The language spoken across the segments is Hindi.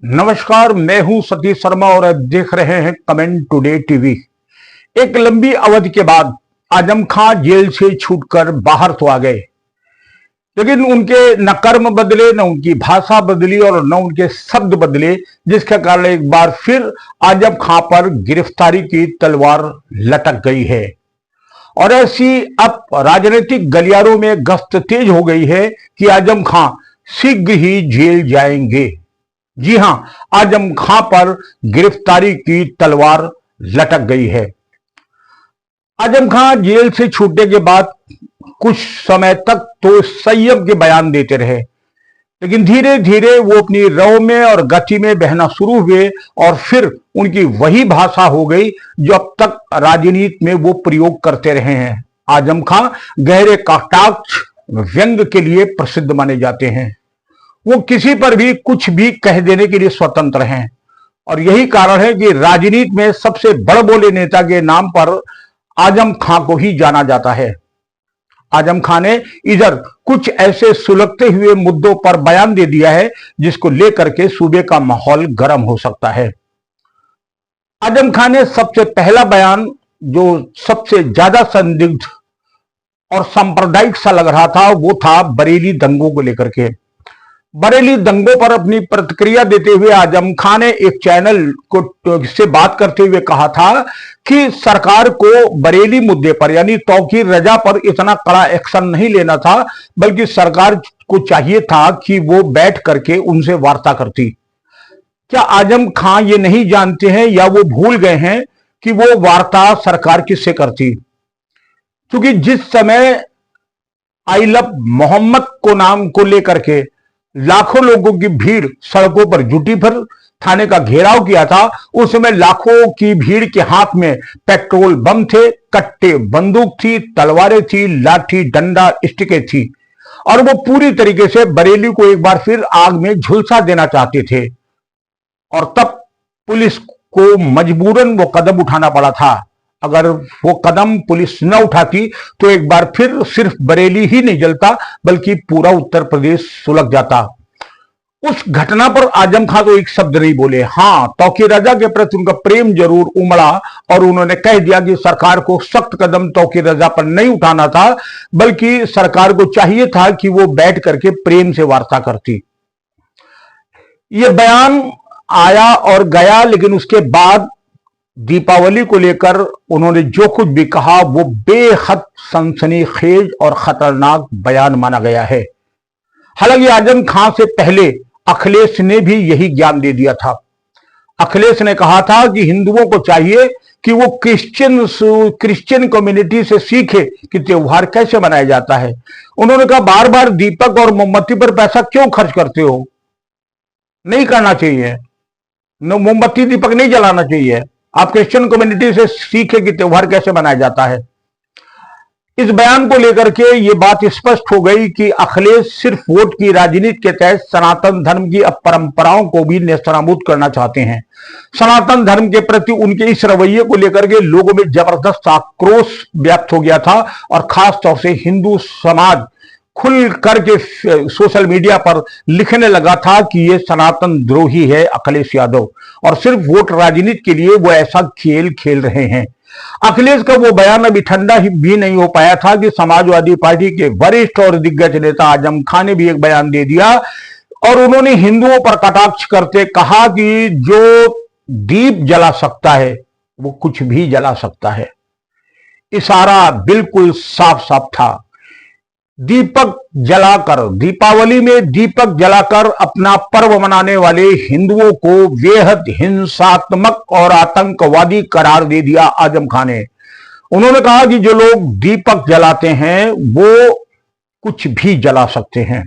नमस्कार, मैं हूं सतीश शर्मा और आप देख रहे हैं कमेंट टुडे टीवी। एक लंबी अवधि के बाद आजम खां जेल से छूटकर बाहर तो आ गए, लेकिन उनके न कर्म बदले, न उनकी भाषा बदली और न उनके शब्द बदले, जिसके कारण एक बार फिर आजम खां पर गिरफ्तारी की तलवार लटक गई है। और ऐसी अब राजनीतिक गलियारों में गश्त तेज हो गई है कि आजम खां शीघ्र ही जेल जाएंगे। जी हां, आजम खां पर गिरफ्तारी की तलवार लटक गई है। आजम खां जेल से छूटने के बाद कुछ समय तक तो संयम के बयान देते रहे, लेकिन धीरे धीरे वो अपनी रव में और गति में बहना शुरू हुए और फिर उनकी वही भाषा हो गई जो अब तक राजनीति में वो प्रयोग करते रहे हैं। आजम खां गहरे कटाक्ष व्यंग के लिए प्रसिद्ध माने जाते हैं। वो किसी पर भी कुछ भी कह देने के लिए स्वतंत्र हैं और यही कारण है कि राजनीति में सबसे बड़बोले नेता के नाम पर आजम खां को ही जाना जाता है। आजम खां ने इधर कुछ ऐसे सुलगते हुए मुद्दों पर बयान दे दिया है जिसको लेकर के सूबे का माहौल गर्म हो सकता है। आजम खां ने सबसे पहला बयान, जो सबसे ज्यादा संदिग्ध और सांप्रदायिक सा लग रहा था, वो था बरेली दंगों को लेकर के। बरेली दंगों पर अपनी प्रतिक्रिया देते हुए आजम खां ने एक चैनल को से बात करते हुए कहा था कि सरकार को बरेली मुद्दे पर यानी तौकीर रजा पर इतना कड़ा एक्शन नहीं लेना था, बल्कि सरकार को चाहिए था कि वो बैठ करके उनसे वार्ता करती। क्या आजम खां ये नहीं जानते हैं या वो भूल गए हैं कि वो वार्ता सरकार किससे करती? क्योंकि जिस समय आई लव मोहम्मद को नाम को लेकर के लाखों लोगों की भीड़ सड़कों पर जुटी, फिर थाने का घेराव किया था, उस समय लाखों की भीड़ के हाथ में पेट्रोल बम थे, कट्टे बंदूक थी, तलवारें थी, लाठी डंडा स्टिकें थी और वो पूरी तरीके से बरेली को एक बार फिर आग में झुलसा देना चाहते थे। और तब पुलिस को मजबूरन वो कदम उठाना पड़ा था। अगर वो कदम पुलिस न उठाती तो एक बार फिर सिर्फ बरेली ही नहीं जलता, बल्कि पूरा उत्तर प्रदेश सुलग जाता। उस घटना पर आजम खां तो एक शब्द नहीं बोले। हां, तौकीर रजा के प्रति उनका प्रेम जरूर उमड़ा और उन्होंने कह दिया कि सरकार को सख्त कदम तौकीर रजा पर नहीं उठाना था, बल्कि सरकार को चाहिए था कि वो बैठ करके प्रेम से वार्ता करती। ये बयान आया और गया, लेकिन उसके बाद दीपावली को लेकर उन्होंने जो कुछ भी कहा वो बेहद सनसनीखेज और खतरनाक बयान माना गया है। हालांकि आजम खां से पहले अखिलेश ने भी यही ज्ञान दे दिया था। अखिलेश ने कहा था कि हिंदुओं को चाहिए कि वो क्रिश्चियन कम्युनिटी से सीखे कि त्योहार कैसे मनाया जाता है। उन्होंने कहा, बार बार दीपक और मोमबत्ती पर पैसा क्यों खर्च करते हो? नहीं करना चाहिए, मोमबत्ती दीपक नहीं जलाना चाहिए। आप क्रिश्चियन कम्युनिटी से सीखे कि त्योहार कैसे मनाया जाता है। इस बयान को लेकर के ये बात स्पष्ट हो गई कि अखिलेश सिर्फ वोट की राजनीति के तहत सनातन धर्म की परंपराओं को भी नेस्तनाबूद करना चाहते हैं। सनातन धर्म के प्रति उनके इस रवैये को लेकर के लोगों में जबरदस्त आक्रोश व्याप्त हो गया था और खास तौर से हिंदू समाज खुल करके सोशल मीडिया पर लिखने लगा था कि ये सनातन द्रोही है अखिलेश यादव और सिर्फ वोट राजनीति के लिए वो ऐसा खेल खेल रहे हैं। अखिलेश का वो बयान अभी ठंडा भी नहीं हो पाया था कि समाजवादी पार्टी के वरिष्ठ और दिग्गज नेता आजम खां ने भी एक बयान दे दिया और उन्होंने हिंदुओं पर कटाक्ष करते कहा कि जो दीप जला सकता है वो कुछ भी जला सकता है। इशारा बिल्कुल साफ साफ था। दीपक जलाकर, दीपावली में दीपक जलाकर अपना पर्व मनाने वाले हिंदुओं को बेहद हिंसात्मक और आतंकवादी करार दे दिया आजम खां ने। उन्होंने कहा कि जो लोग दीपक जलाते हैं वो कुछ भी जला सकते हैं।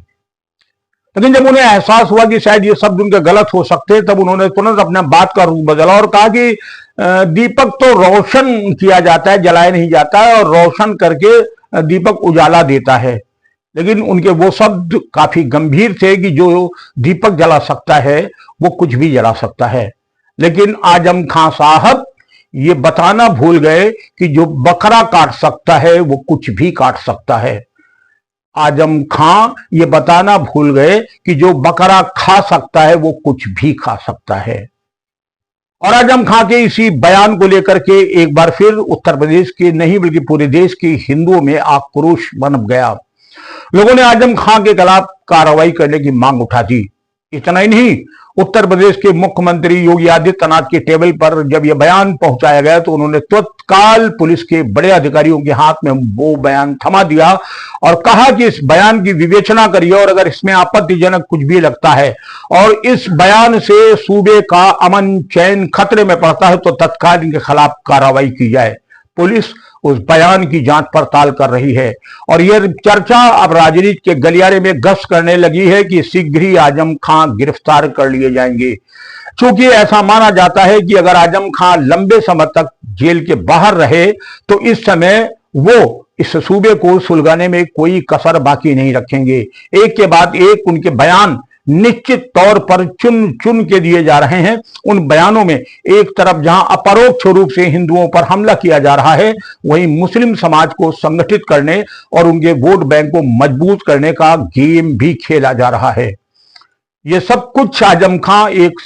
लेकिन जब उन्हें एहसास हुआ कि शायद ये शब्द उनके गलत हो सकते हैं, तब उन्होंने तुरंत अपना बात का रूप बदला और कहा कि दीपक तो रोशन किया जाता है, जलाया नहीं जाता है, और रोशन करके दीपक उजाला देता है। लेकिन उनके वो शब्द काफी गंभीर थे कि जो दीपक जला सकता है वो कुछ भी जला सकता है। लेकिन आजम खां साहब ये बताना भूल गए कि जो बकरा काट सकता है वो कुछ भी काट सकता है। आजम खां ये बताना भूल गए कि जो बकरा खा सकता है वो कुछ भी खा सकता है। और आजम खां के इसी बयान को लेकर के एक बार फिर उत्तर प्रदेश के नहीं बल्कि पूरे देश के हिंदुओं में आक्रोश बन गया। लोगों ने आजम खां के खिलाफ कार्रवाई करने की मांग उठा दी। इतना ही नहीं, उत्तर प्रदेश के मुख्यमंत्री योगी आदित्यनाथ के टेबल पर जब यह बयान पहुंचाया गया तो उन्होंने तत्काल पुलिस के बड़े अधिकारियों के हाथ में वो बयान थमा दिया और कहा कि इस बयान की विवेचना करिए और अगर इसमें आपत्तिजनक कुछ भी लगता है और इस बयान से सूबे का अमन चैन खतरे में पड़ता है तो तत्काल इनके खिलाफ कार्रवाई की जाए। पुलिस उस बयान की जांच पड़ताल कर रही है और यह चर्चा अब राजनीति के गलियारे में गश्त करने लगी है कि शीघ्र ही आजम खां गिरफ्तार कर लिए जाएंगे। क्योंकि ऐसा माना जाता है कि अगर आजम खां लंबे समय तक जेल के बाहर रहे तो इस समय वो इस सूबे को सुलगाने में कोई कसर बाकी नहीं रखेंगे। एक के बाद एक उनके बयान निश्चित तौर पर चुन चुन के दिए जा रहे हैं। उन बयानों में एक तरफ जहां अपरोक्ष रूप से हिंदुओं पर हमला किया जा रहा है, वहीं मुस्लिम समाज को संगठित करने और उनके वोट बैंक को मजबूत करने का गेम भी खेला जा रहा है। ये सब कुछ आजम खां एक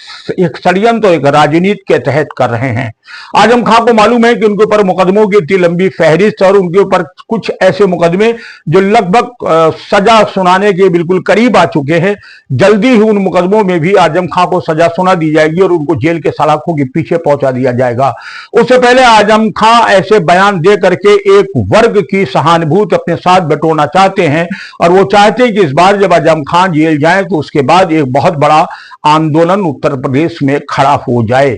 षड्यंत्र, एक राजनीति के तहत कर रहे हैं। आजम खां को मालूम है कि उनके ऊपर मुकदमों की इतनी लंबी फहरिस्त और उनके ऊपर कुछ ऐसे मुकदमे जो लगभग सजा सुनाने के बिल्कुल करीब आ चुके हैं। जल्दी ही उन मुकदमों में भी आजम खां को सजा सुना दी जाएगी और उनको जेल के सलाखों के पीछे पहुंचा दिया जाएगा। उससे पहले आजम खां ऐसे बयान दे करके एक वर्ग की सहानुभूति अपने साथ बटोरना चाहते हैं और वो चाहते हैं कि इस बार जब आजम खां जेल जाए तो उसके बाद एक बहुत बड़ा आंदोलन उत्तर प्रदेश में खड़ा हो जाए।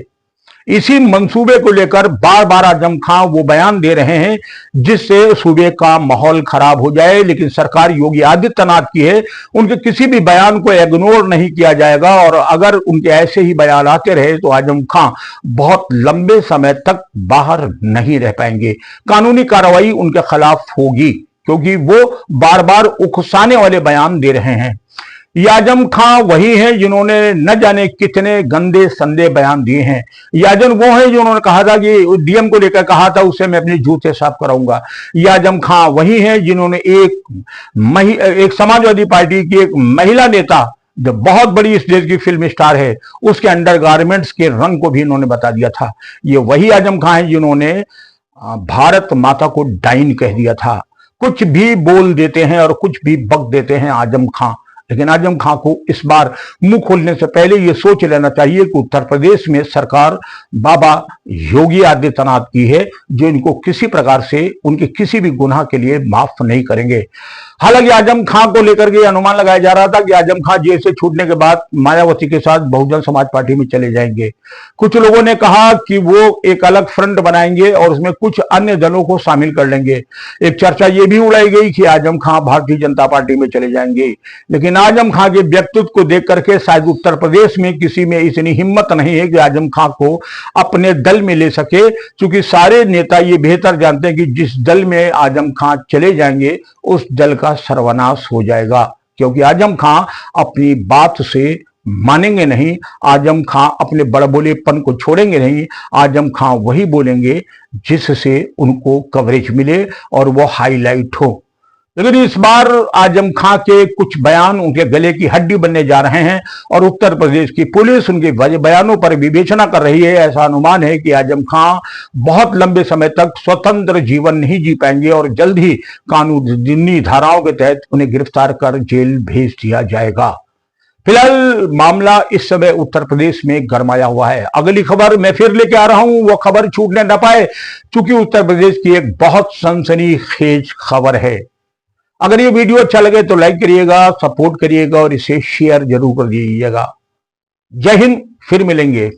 इसी मंसूबे को लेकर बार बार आजम खां वो बयान दे रहे हैं जिससे सूबे का माहौल खराब हो जाए, लेकिन सरकार योगी आदित्यनाथ की है, उनके किसी भी बयान को इग्नोर नहीं किया जाएगा और अगर उनके ऐसे ही बयान आते रहे तो आजम खां बहुत लंबे समय तक बाहर नहीं रह पाएंगे। कानूनी कार्रवाई उनके खिलाफ होगी क्योंकि वो बार बार उकसाने वाले बयान दे रहे हैं। ये आजम खां वही हैं जिन्होंने न जाने कितने गंदे संदे बयान दिए हैं। ये आजम वो हैं जिन्होंने कहा था कि डीएम को लेकर कहा था उसे मैं अपने जूते साफ कराऊंगा। ये आजम खां वही हैं जिन्होंने एक समाजवादी पार्टी की एक महिला नेता जो बहुत बड़ी इस देश की फिल्म स्टार है उसके अंडरगारमेंट्स के रंग को भी इन्होंने बता दिया था। ये वही आजम खां हैं जिन्होंने भारत माता को डाइन कह दिया था। कुछ भी बोल देते हैं और कुछ भी बक देते हैं आजम खां, लेकिन आजम खां को इस बार मुंह खोलने से पहले यह सोच लेना चाहिए कि उत्तर प्रदेश में सरकार बाबा योगी आदित्यनाथ की है जो इनको किसी प्रकार से उनके किसी भी गुनाह के लिए माफ नहीं करेंगे। हालांकि आजम खां को लेकर के अनुमान लगाया जा रहा था कि आजम खां जेल से छूटने के बाद मायावती के साथ बहुजन समाज पार्टी में चले जाएंगे। कुछ लोगों ने कहा कि वो एक अलग फ्रंट बनाएंगे और उसमें कुछ अन्य दलों को शामिल कर लेंगे। एक चर्चा ये भी उड़ाई गई कि आजम खां भारतीय जनता पार्टी में चले जाएंगे, लेकिन आजम खां के व्यक्तित्व को देख करके शायद उत्तर प्रदेश में किसी में इतनी हिम्मत नहीं है कि आजम खां को अपने दल में ले सके, क्योंकि सारे नेता ये बेहतर जानते हैं कि जिस दल में आजम खां चले जाएंगे उस दल का सर्वनाश हो जाएगा, क्योंकि आजम खां अपनी बात से मानेंगे नहीं। आजम खां अपने बड़बोलेपन को छोड़ेंगे नहीं। आजम खां वही बोलेंगे जिससे उनको कवरेज मिले और वो हाईलाइट हो। लेकिन इस बार आजम खां के कुछ बयान उनके गले की हड्डी बनने जा रहे हैं और उत्तर प्रदेश की पुलिस उनके बयानों पर विवेचना कर रही है। ऐसा अनुमान है कि आजम खां बहुत लंबे समय तक स्वतंत्र जीवन नहीं जी पाएंगे और जल्द ही कानूनी धाराओं के तहत उन्हें गिरफ्तार कर जेल भेज दिया जाएगा। फिलहाल मामला इस समय उत्तर प्रदेश में गरमाया हुआ है। अगली खबर मैं फिर लेके आ रहा हूं, वो खबर छूटने न पाए, क्योंकि उत्तर प्रदेश की एक बहुत सनसनीखेज खबर है। अगर ये वीडियो अच्छा लगे तो लाइक करिएगा, सपोर्ट करिएगा और इसे शेयर जरूर कर दीजिएगा। जय हिंद, फिर मिलेंगे।